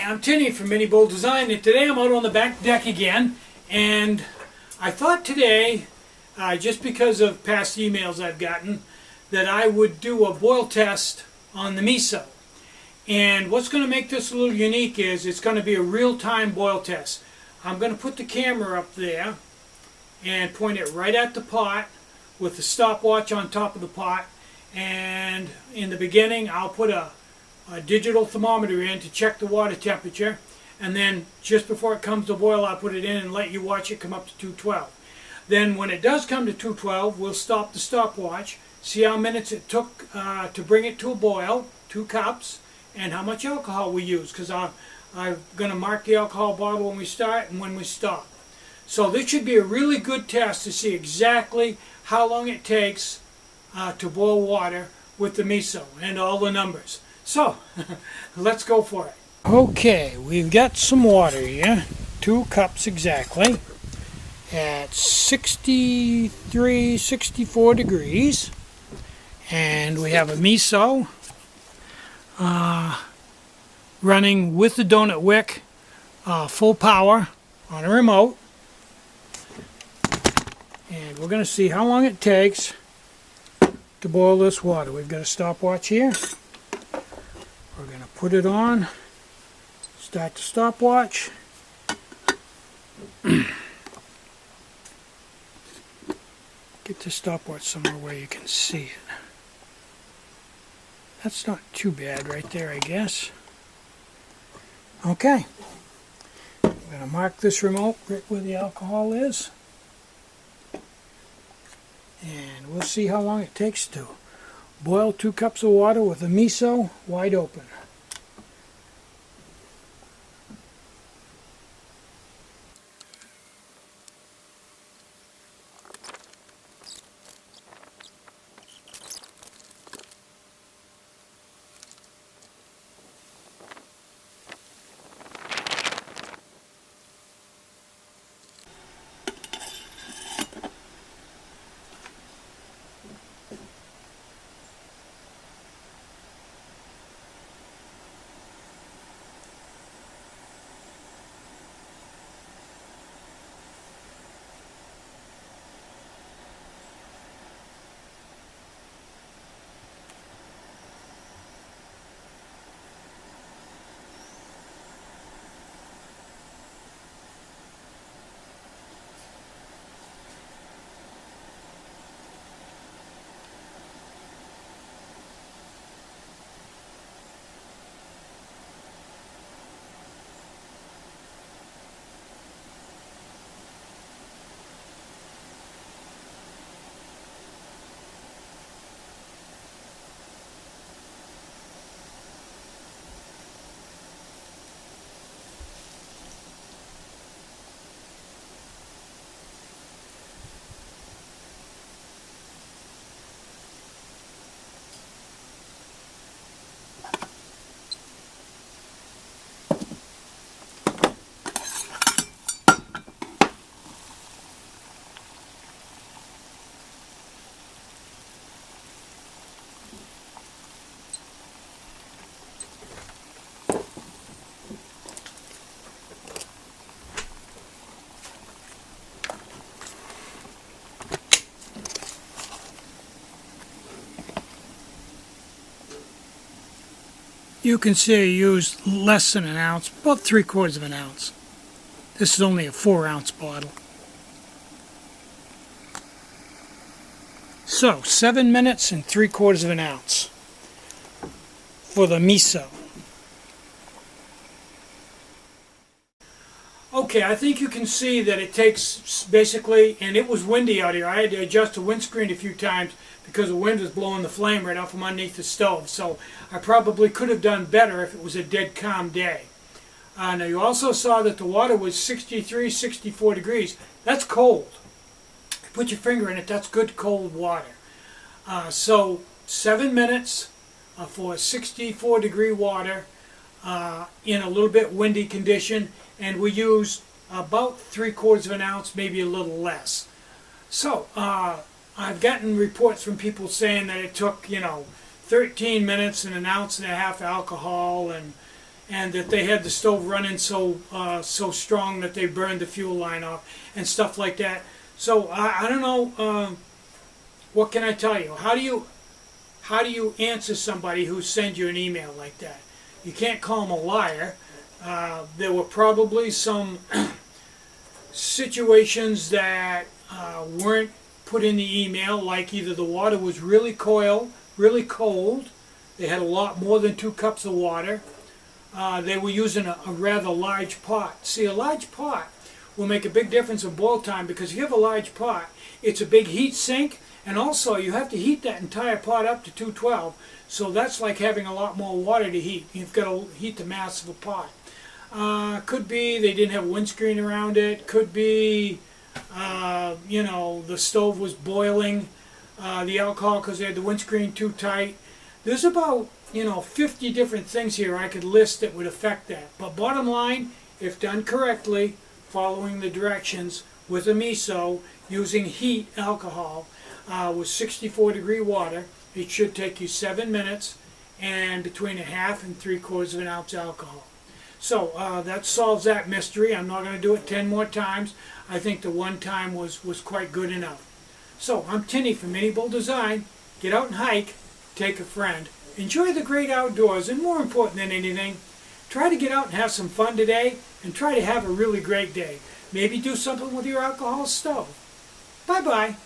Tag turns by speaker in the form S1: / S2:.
S1: I'm Tinny from minibulldesign, and today I'm out on the back deck again, and I thought today, just because of past emails I've gotten, that I would do a boil test on the Miso. And what's going to make this a little unique is it's going to be a real-time boil test. I'm going to put the camera up there and point it right at the pot with the stopwatch on top of the pot, and in the beginning I'll put a digital thermometer in to check the water temperature, and then just before it comes to boil I'll put it in and let you watch it come up to 212. Then when it does come to 212, we'll stop the stopwatch, see how minutes it took to bring it to a boil, 2 cups, and how much alcohol we use, because I'm going to mark the alcohol bottle when we start and when we stop. So this should be a really good test to see exactly how long it takes to boil water with the Miso and all the numbers. So, let's go for it. Okay, we've got some water here, 2 cups exactly, at 63, 64 degrees. And we have a Miso running with the donut wick, full power on a remote. And we're going to see how long it takes to boil this water. We've got a stopwatch here. We're going to put it on, start the stopwatch. Get the stopwatch somewhere where you can see it. That's not too bad right there, I guess. Okay. I'm going to mark this remote right where the alcohol is. And we'll see how long it takes to boil 2 cups of water with a Miso wide open. You can see I used less than an ounce, about 3/4 of an ounce. This is only a 4-ounce bottle. So, 7 minutes and 3/4 of an ounce for the Miso. Okay, I think you can see that it takes basically, and it was windy out here. I had to adjust the windscreen a few times because the wind was blowing the flame right out from underneath the stove. So I probably could have done better if it was a dead calm day. Now you also saw that the water was 63, 64 degrees. That's cold. Put your finger in it, that's good cold water. So 7 minutes for 64 degree water in a little bit windy condition, and we use about 3/4 of an ounce, maybe a little less. So I've gotten reports from people saying that it took, 13 minutes and an ounce and a half alcohol, and that they had the stove running so strong that they burned the fuel line off and stuff like that. So I don't know. What can I tell you? How do you answer somebody who sends you an email like that? You can't call them a liar. There were probably some situations that weren't put in the email, like either the water was really cold, they had a lot more than 2 cups of water, they were using a rather large pot. See, a large pot will make a big difference in boil time, because if you have a large pot, it's a big heat sink, and also you have to heat that entire pot up to 212, so that's like having a lot more water to heat. You've got to heat the mass of a pot. Could be they didn't have a windscreen around it. Could be, you know, the stove was boiling the alcohol because they had the windscreen too tight. There's about, you know, 50 different things here I could list that would affect that. But bottom line, if done correctly, following the directions with a Miso, using heat alcohol with 64-degree water, it should take you 7 minutes and between 1/2 and 3/4 of an ounce alcohol. So that solves that mystery. I'm not going to do it 10 more times. I think the one time was quite good enough. So I'm Tinny from minibulldesign. Get out and hike. Take a friend. Enjoy the great outdoors, and more important than anything, try to get out and have some fun today, and try to have a really great day. Maybe do something with your alcohol stove. Bye-bye.